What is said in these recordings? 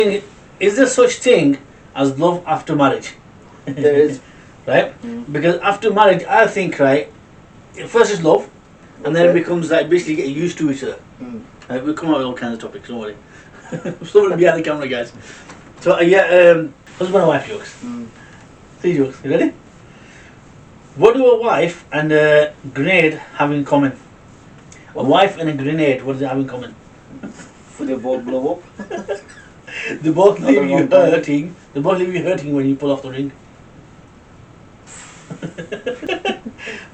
Is there such thing as love after marriage? There is. Right? Because after marriage, I think, right, first is love, and then it becomes like basically getting used to each other. We'll come out with all kinds of topics, don't worry. Somebody behind the camera, guys. So, husband and wife jokes. 3 jokes. You ready? What do a wife and a grenade have in common? A wife and a grenade, what do they have in common? They both blow up. They both leave you hurting. They both leave you hurting when you pull off the ring.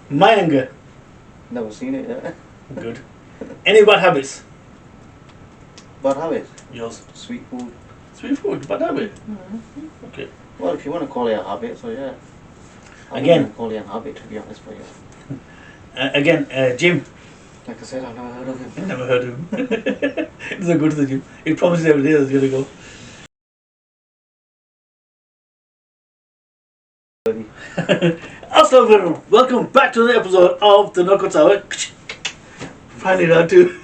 My anger. Never seen it yet. Good. Any bad habits? Bad habit? Yours. Sweet food. Sweet food, bad habit. Okay. Well, if you want to call it a habit, so yeah. I Again. wouldn't call it a habit, to be honest with you. Jim. Like I said, I've never heard of him. Never heard of him. He doesn't go to the gym. He promises every day that he's going to go. Assalamualaikum. Welcome back to another episode of the Knockout Hour. Finally round 2.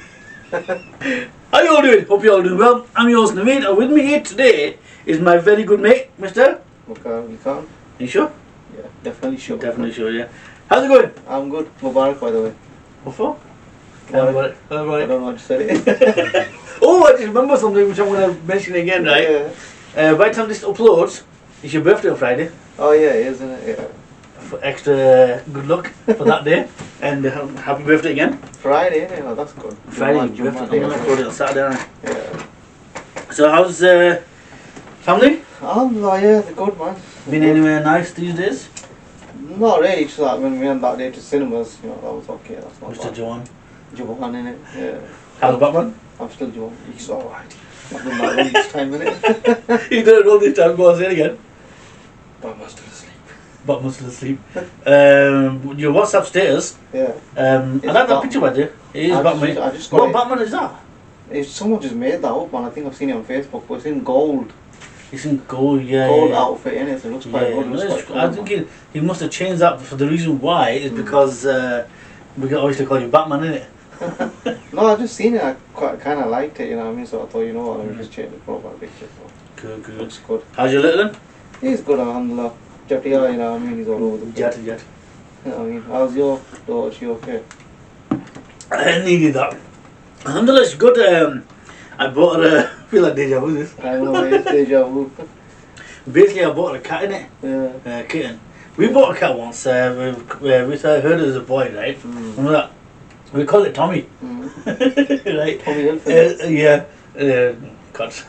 How you all doing? Hope you all doing well. I'm yours, Naveed, and with me here today is my very good mate, Mr. Okay, you can't? You sure? Yeah, definitely sure. Definitely sure, yeah. How's it going? I'm good. Mubarak, by the way. What for? I Right. don't know what you said it. Oh, I just remember something which I'm going to mention again, right? Yeah. By the time this uploads, it's your birthday on Friday. Oh yeah, isn't it? Yeah. For extra good luck for that day, and happy birthday again. Friday, innit? Oh, that's good. Friday, Jumma birthday. I'm going to upload it on Saturday, aren't I? Yeah. So how's family? Alhamdulillah, yeah, they're good, man. Been anywhere nice these days? Not really, just like when we went that day to cinemas, you know, that was okay, that's not Mr. bad. Joan. Jawan, innit? Yeah. How's Batman? I'm still Jawan. He's alright. I've done that one this time, innit? You did it all this time, go on, say it again. Batman's still asleep. Batman's still asleep. Your WhatsApp status, Yeah. I like that Batman. picture by there. It is I Batman. just got What it. Batman is that? Someone just made that up, man. I think I've seen it on Facebook, but it's in gold. It's in gold, yeah. Gold yeah. outfit, innit? So it looks quite Yeah, good. no, Looks it's- quite I cool, think he must have changed that for the reason why is because we can obviously call you Batman, innit? man. No, I just seen it. I kind of liked it, you know what I mean? So I thought, you know what, let me just change the profile picture. So Good, good. looks good. How's your little one? He's good, alhamdulillah. Jatiya, you know what I mean? He's all over the place. Jet. You know what I mean? How's your daughter? She okay? I needed that. Alhamdulillah, it's good. I bought her, I feel like deja vu this. I know, it's deja vu. Basically, I bought her a cat in it, Yeah. kitten. We bought a cat once, we heard it as a boy, right? Remember that? We call it Tommy. Right? Tommy Hilfiger. Yeah. Cut.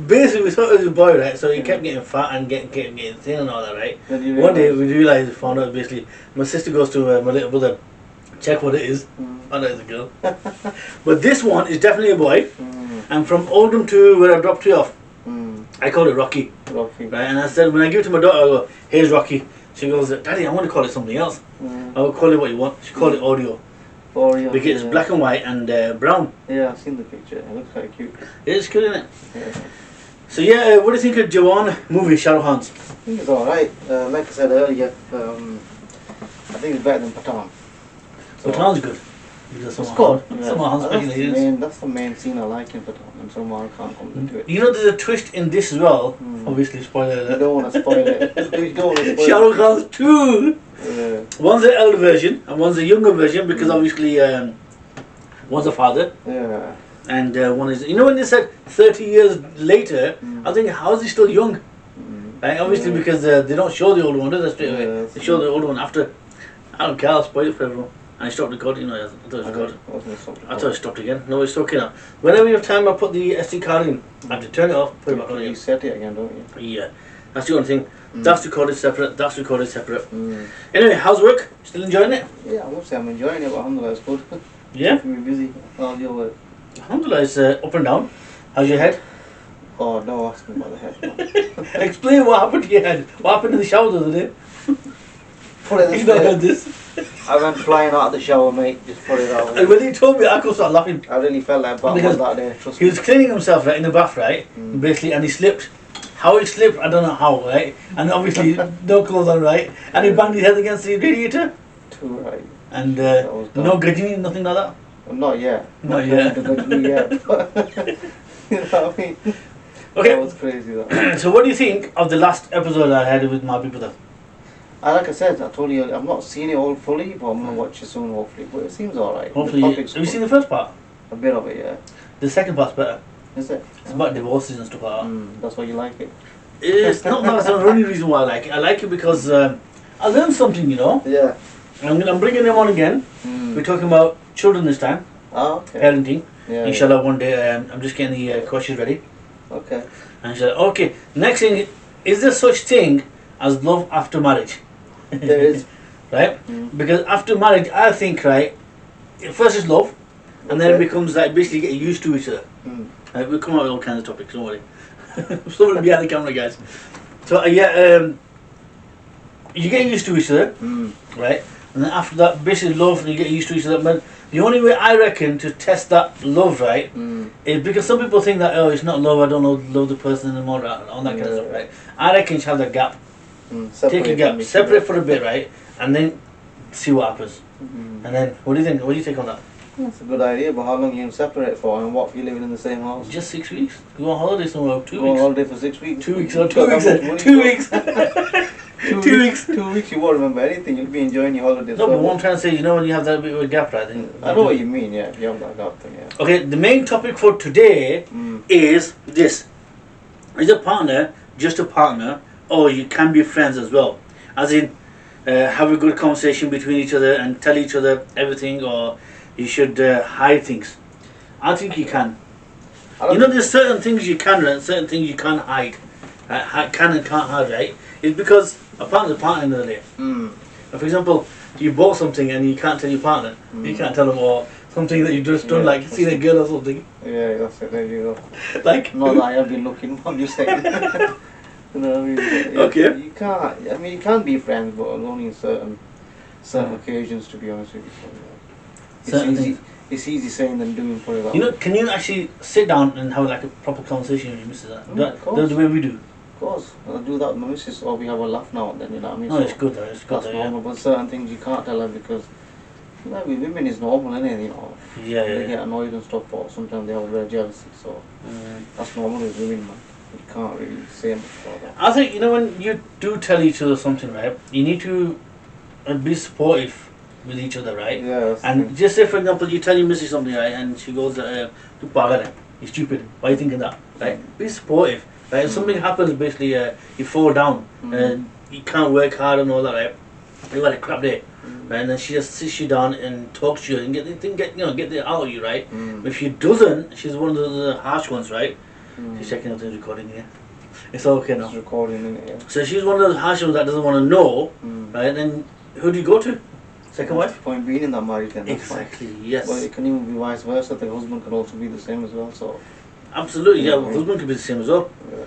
Basically, we thought it was a boy, right? So he kept getting fat and getting thin and all that, right? Then you One day realise- we found out basically, my sister goes to my little brother, check what it is, found out it's a girl. But this one is definitely a boy, and from Oldham to where I dropped you off, I called it Rocky, Rocky. right? And I said, when I give it to my daughter, I go, here's Rocky. She goes, Daddy, I want to call it something else. I will call it what you want. She called it Audio, Oreo. because it's black and white and brown. Yeah, I've seen the picture. It looks quite cute. It is good, isn't it? Yeah. So yeah, what do you think of Jawan movie, Shah Rukh Khan's? I think it's alright. Like I said earlier, I think it's better than Pathan. So, Pathan's good. Because it's good. Salman Khan's speaking That's the main scene I like in Pathan, and Salman Khan comes into it. You know, there's a twist in this as well. Obviously, spoiler You alert. don't want to spoil it. You don't want to spoil Shah Rukh Khan's 2. Yeah. One's the elder version and one's the younger version because obviously one's a father Yeah. and one is. You know, when they said 30 years later, I think how is he still young? Right? Obviously, Yeah. because they don't show the older one, do they? Straight away. Yeah, They show the older one after. I don't care. I'll spoil it for everyone. And I stopped recording. No, I thought it was recorded. I thought it stopped again. No, it's okay now. Whenever you have time, I put the SD card in. I have to turn it off, put it back on You again. set it again, don't you? Yeah, that's the only thing. That's recorded separate. That's recorded separate. Anyway, how's work? Still enjoying it? Yeah, I must say I'm enjoying it, but alhamdulillah, it's good. Yeah. Keeping me busy. How's your work? Alhamdulillah, it's up and down. How's your head? Oh, no, ask me about the head, man. Explain what happened to your head. What happened in the shower the other day? Put it You've this not heard way. this. I went flying out of the shower, mate. Just put it out. And when he told me, I could start laughing. I really felt like Batman Because that day. Trust He me. was cleaning himself right in the bath, right? Basically, and he slipped. How he slipped, I don't know how, right? And obviously, no clothes on, right? And he banged his head against the radiator. Too right. And was no dumb. gudgeon, nothing like that. Well, not yet. Not yet. To go to me yet. You know what I mean? Okay. That was crazy. That. So what do you think of the last episode I had with my people though? Like I said, I told you, I've not seen it all fully, but I'm gonna watch it soon, hopefully. But it seems alright. Hopefully, have you seen the first part? A bit of it, yeah. The second part's better. Is it? It's about divorces and stuff like that. That's why you like it. It's not that's the only reason why I like it. I like it because I learned something, you know. Yeah. I'm bringing them on again. We're talking about children this time. Oh, okay. Parenting. Yeah. Inshallah, one day I'm just getting the questions ready. Okay. And inshallah, okay. Next thing, is there such thing as love after marriage? There is. Right? Because after marriage, I think, right, first is love, and then it becomes like basically getting used to each other. We'll come out with all kinds of topics, don't worry. Somebody behind the camera, guys. So, you get used to each other, right? And then after that, basically love, and you get used to each other. But the only way I reckon to test that love, right, is because some people think that, oh, it's not love, I don't love the person anymore, right, all that kind of stuff, right? I reckon you should have that gap. Take a gap, separate for a bit, right, and then see what happens. And then, what do you think? What do you take on that? That's a good idea, but how long are you separate for, and what if you're living in the same house? Just 6 weeks. Go on holiday somewhere. 2 Go weeks. on holiday for 6 weeks. 2 weeks or 2 weeks. 2 weeks. 2 weeks. 2 weeks, you won't remember anything. You'll be enjoying your holidays. No, but what I'm trying to say, you know, when you have that bit of a gap, right? Then I know what you mean. Yeah, you have that gap thing. Yeah. Okay, the main topic for today is this: is a partner just a partner, or you can be friends as well? As in, have a good conversation between each other and tell each other everything, or you should hide things. I think you can. You know, there's certain things you can and certain things you can't hide. Can and can't hide, right? It's because a partner's a partner in the day. For example, you bought something and you can't tell your partner. You can't tell them, or something that you just done, like seen a girl or something. Yeah, that's it. There you go. Like, not that I have been looking. I'm just saying. You know what I mean? Okay. You can't. I mean, you can be friends, but only in certain occasions. To be honest with you. It's easy saying than doing for that. You know, can you actually sit down and have like a proper conversation with your missus? That's the way we do. Of course, I'll do that with my missus, or we have a laugh now and then. You know what I mean? No, it's good though. It's good. That's normal, but certain things you can't tell her because, you know, with women it's normal, isn't it? You know. They get annoyed and stuff, or sometimes they have a rare jealousy. So that's normal with women, man. You can't really say much about that. I think, you know, when you do tell each other something, right, you need to be supportive with each other, right? Yeah. And just say, for example, you tell your missus something, right, and she goes, "You bugger, you're stupid. Why are you thinking that?" Right? Be supportive, right? If something happens, basically, you fall down, and you can't work hard and all that, right? You had a crap day, right? And then she just sits you down and talks to you and get it out of you, right? But if she doesn't, she's one of the harsh ones, right? She's checking out the recording here. It's okay now. It's recording, isn't it? Yeah. So she's one of those harsh ones that doesn't want to know, right? Then who do you go to? Second wife? That's the point being in that marriage then. Exactly, yes. Well, it can even be vice versa. The husband can also be the same as well. So. Absolutely, yeah. Husband could be the same as well. Yeah.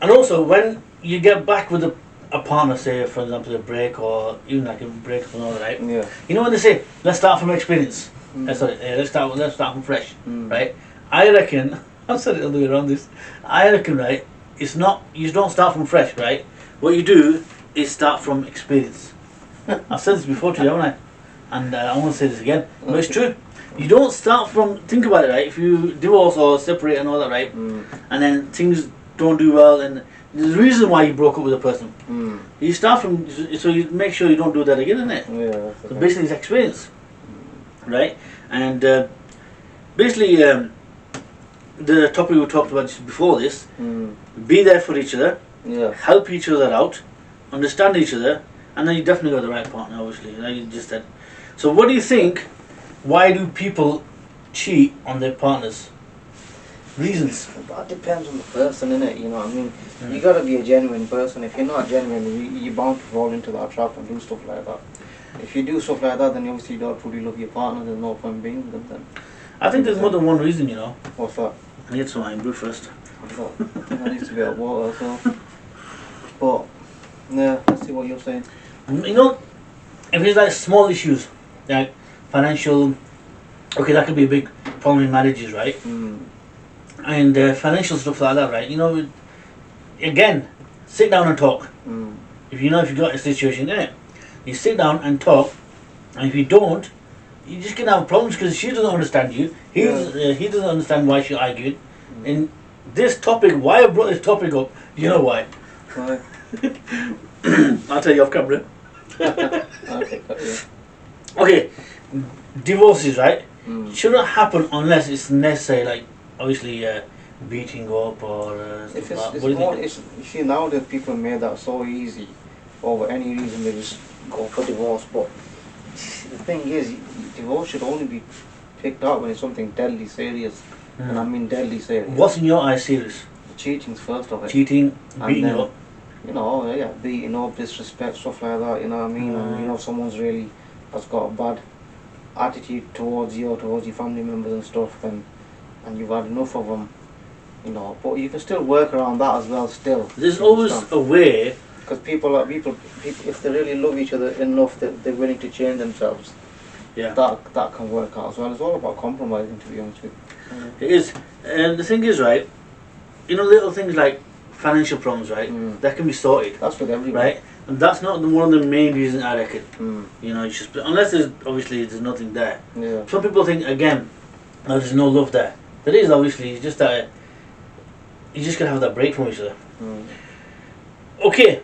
And also when you get back with a partner, say for example a break or even like a break and all that, right? Yeah. You know when they say, let's start from experience. Let's start from fresh, right? I reckon, I've said it all the way around this, I reckon, right, it's not, you don't start from fresh, right? What you do is start from experience. I've said this before to you, haven't I? And I want to say this again, but it's true. You don't start from, think about it, right? If you divorce or separate and all that, right? And then things don't do well, and there's a reason why you broke up with a person. You start from, so you make sure you don't do that again, isn't it? Yeah. So basically it's experience. Right? And basically the topic we talked about just before this, be there for each other, help each other out, understand each other, and then you definitely got the right partner, obviously, like you just said. So what do you think, why do people cheat on their partners? Reasons? That depends on the person, innit? You know what I mean? You gotta be a genuine person. If you're not genuine, you're bound to fall into that trap and do stuff like that. If you do stuff like that, then obviously you don't truly love your partner. There's no point being with them then. I think there's more than one reason, you know. What's that? I need some iron brew first. What's that? That needs to be at water as well. But, yeah, let's see what you're saying. You know, if it's like small issues, like financial, okay, that could be a big problem in marriages, right? And financial stuff like that, right? You know, again, sit down and talk. If you got a situation in it, you sit down and talk, and if you don't, you're just gonna have problems because she doesn't understand you. He doesn't understand why she's arguing. And this topic, why I brought this topic up, you know why? Why? I'll tell you off camera. Okay, yeah. Okay, divorces, right? Mm. Shouldn't happen unless it's necessary, like obviously beating up or If stuff it's, like that. it's What do you more, think? it's, you see, nowadays people made that so easy. For any reason, they just go for divorce. But the thing is, divorce should only be picked up when it's something deadly serious. And I mean deadly serious. What's in your eyes serious? Cheating's first of it. Cheating, And beating then, up. You know, yeah, beating up, disrespect, stuff like that. You know what I mean? And you know, if someone's really has got a bad attitude towards you or towards your family members and stuff, then and you've had enough of them. You know, but you can still work around that as well. Still, There's always a way. because people, if they really love each other enough, that they're willing to change themselves. Yeah. That can work out as well. It's all about compromising, to be honest with you. It is. And the thing is, right, you know, little things like financial problems, right, that can be sorted, That's with everyone. right? And that's not one of the main reasons, I reckon. Mm. You know, it's just, unless there's nothing there. Yeah. Some people think, again, there's no love there. There is, obviously, it's just that you just gotta have that break from each other. Mm. Okay.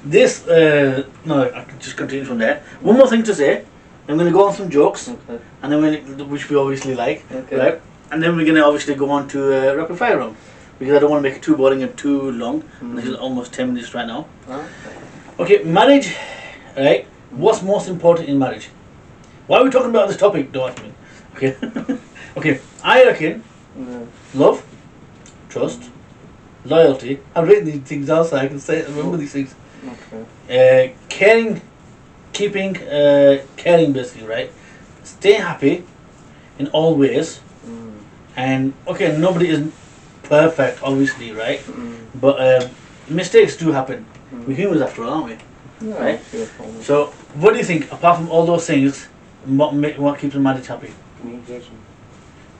This, no, I can just continue from there. One more thing to say. I'm going to go on some jokes, Okay. and then which we obviously like, Okay. right? And then we're going to obviously go on to rapid fire round, because I don't want to make it too boring and too long. This is almost 10 minutes right now. Okay, marriage, right? What's most important in marriage? Why are we talking about this topic? Don't ask me. Okay. Okay, I reckon Yeah. love, trust, loyalty. I've written these things down so I can say remember these things. Okay. Caring, keeping, caring basically, right? Stay happy in all ways. Mm. And okay, nobody is perfect, obviously, right? Mm. But mistakes do happen. We're humans after all, aren't we? Yeah, Right. sure. So, what do you think? Apart from all those things, what keeps a marriage happy? Communication.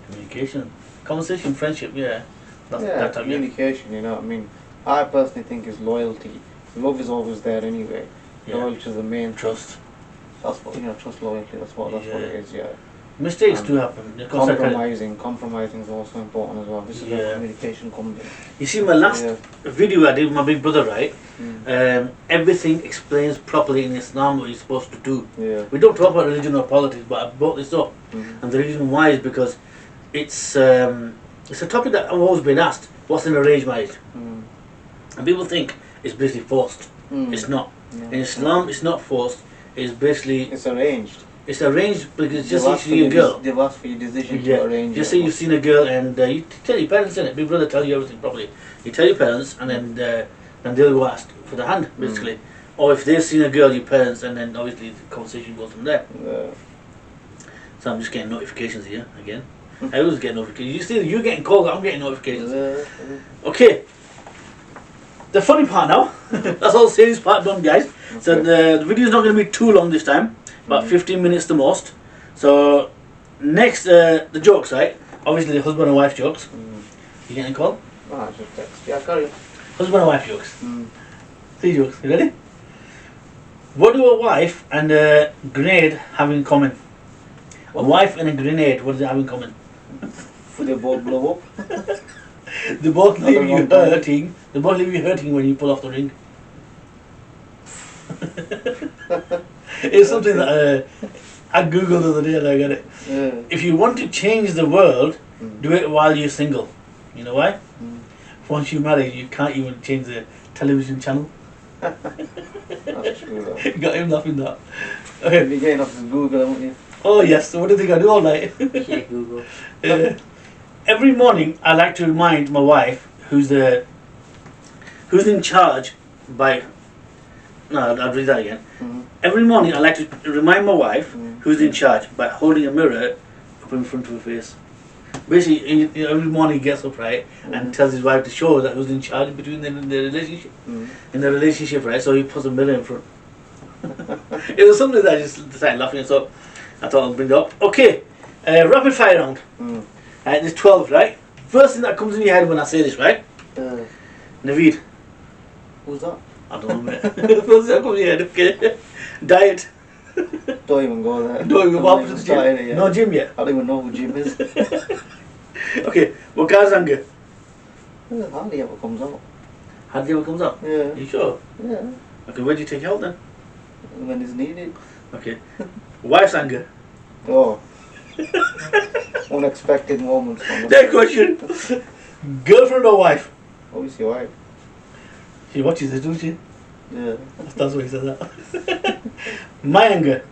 Communication, conversation, friendship. Yeah, that's Yeah, that type. Yeah. communication, you know what I mean? I personally think is loyalty. Love is always there anyway. Yeah. Loyalty is the main. Trust. That's what, you know, trust, loyalty, that's what it is, yeah. Mistakes And do happen. Of course, Compromising is also important as well. This is where communication comes in. you see, my last video I did with my big brother, right? Everything explains properly in Islam what you're supposed to do. Yeah. We don't talk about religion or politics, but I brought this up, and the reason why is because it's a topic that I've always been asked. What's an arranged marriage? Mm. And people think it's basically forced. Mm. It's not. No, In Islam, it's not forced. It's basically it's arranged. it's arranged because it's just They've asked usually a girl. They've asked for your decision Yeah. to arrange Just it. say you've seen a girl and you tell your parents, innit? Big brother tell you everything properly. You tell your parents and then they'll go ask for the hand, basically. Or if they've seen a girl, your parents, and then obviously the conversation goes from there. Yeah. So I'm just getting notifications here again. I always get notifications. You see, you're getting calls, I'm getting notifications. Okay. The funny part now. That's all the serious part done, guys. So the video's not going to be too long this time. About 15 minutes the most. So next, the jokes, right? Obviously the husband and wife jokes. You getting a call? Ah, just text. Yeah, carry on. Husband and wife jokes. 3 jokes. You ready? What do a wife and a grenade have in common? A wife and a grenade, what do they have in common? They both blow up. They both leave you wrong time. hurting. They both leave you hurting when you pull off the ring. It's something that I googled the other day and I got it. Yeah. If you want to change the world, do it while you're single. You know why? Once you're married, you can't even change the television channel. That's true though. Got him laughing that. You'll Okay. be getting off of Google, won't you? Oh yes. So what do you think I do all night? Yeah, Google. Every morning, I like to remind my wife, who's in charge, by. No, I'll read that again. Every morning, I like to remind my wife, who's in charge, by holding a mirror up in front of her face. Basically, every morning he gets up, right, and tells his wife to show that who's in charge between them in their relationship. In their relationship, right? So he puts a mirror in front. It was something that I just started laughing at, so I thought I'll bring it up. Okay, rapid fire round. Right, there's 12, right? First thing that comes in your head when I say this, right? Naveed. Who's that? I don't know, mate. First thing that comes in your head, okay. Diet. Don't even go there. Don't even walk to the started it gym. yet. No gym yet. I don't even know who Jim is. Okay, what car's anger? Hardly ever comes out. Hardly ever comes up. Yeah. You sure? Yeah. Okay, where do you take help then? When it's needed. Okay. Wife's anger? Oh. Unexpected moments. Next question. Girlfriend or wife? Obviously, wife. She watches it, doesn't she? Yeah. That's why he said that. My anger?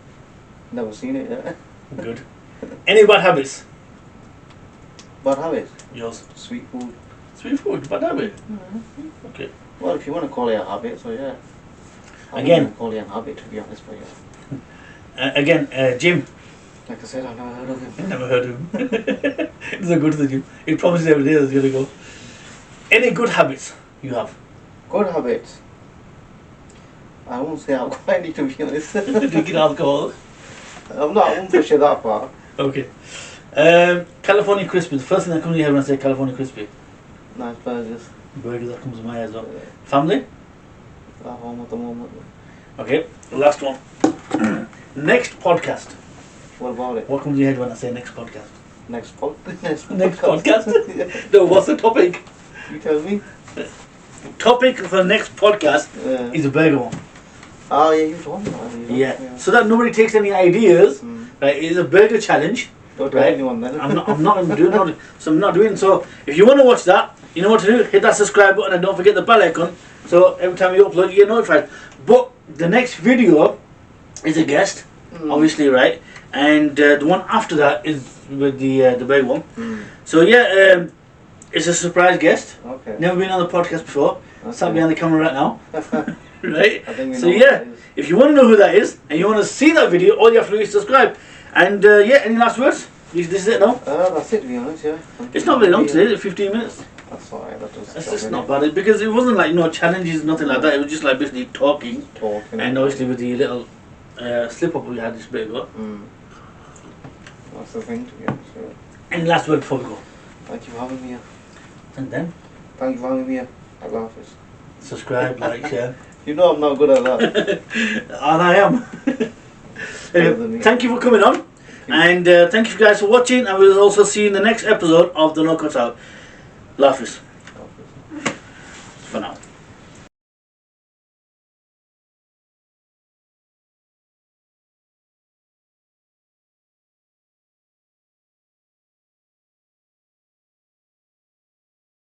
Never seen it yet. Good. Any bad habits? Bad habit. Yours. Sweet food. Sweet food, bad habit? Okay. Well, if you want to call it a habit, so yeah. I Again. wouldn't call it an habit, to be honest, but yeah. Again, Jim. Like I said, I've never heard of him. Never heard of him. He doesn't go to the gym. He promises every day that he's going to go. Any good habits you have? Good habits. I won't say I've got any, to be honest. Drinking alcohol. I won't push it that far. Okay. California Crispy. The first thing that comes to your head when I say California Crispy. Nice burgers. Burgers, that comes to my head as well. Family? At home at the moment. Okay. Last one. Next podcast. What about it? What comes to your head when I say next podcast? Next podcast. Next podcast? No, what's the topic? You tell me. Topic for the next podcast Yeah. is a burger one. Oh yeah, you told me that. Yeah. So that nobody takes any ideas, right? It's a burger challenge. Don't tell Right. anyone then. I'm not doing it. So I'm not doing. So if you want to watch that, you know what to do. Hit that subscribe button and don't forget the bell icon. So every time you upload, you get notified. But the next video is a guest, obviously, right? And the one after that is with the big one. So yeah, it's a surprise guest. Okay. Never been on the podcast before. Sat behind the camera right now. Right? I think we So know what yeah, it is. if you want to know who that is and you want to see that video, all you have to do is subscribe. And yeah, any last words? This is it now. That's it, to be honest, yeah. It's not very long today. It's 15 minutes. That's alright. That was That's just not bad because it wasn't like no challenges, nothing like that. It was just like basically talking. Talking. And obviously with the little slip up we had this bit ago. That's the thing, to be honest. Yeah. Any last word before we go? Thank you for having me here. And then Thank you for having me here at Laughers. subscribe, like, share. You know I'm not good at that. And I am. Anyway, thank you for coming on. And thank you guys for watching. And we'll also see you in the next episode of the No Cut Out Laughers.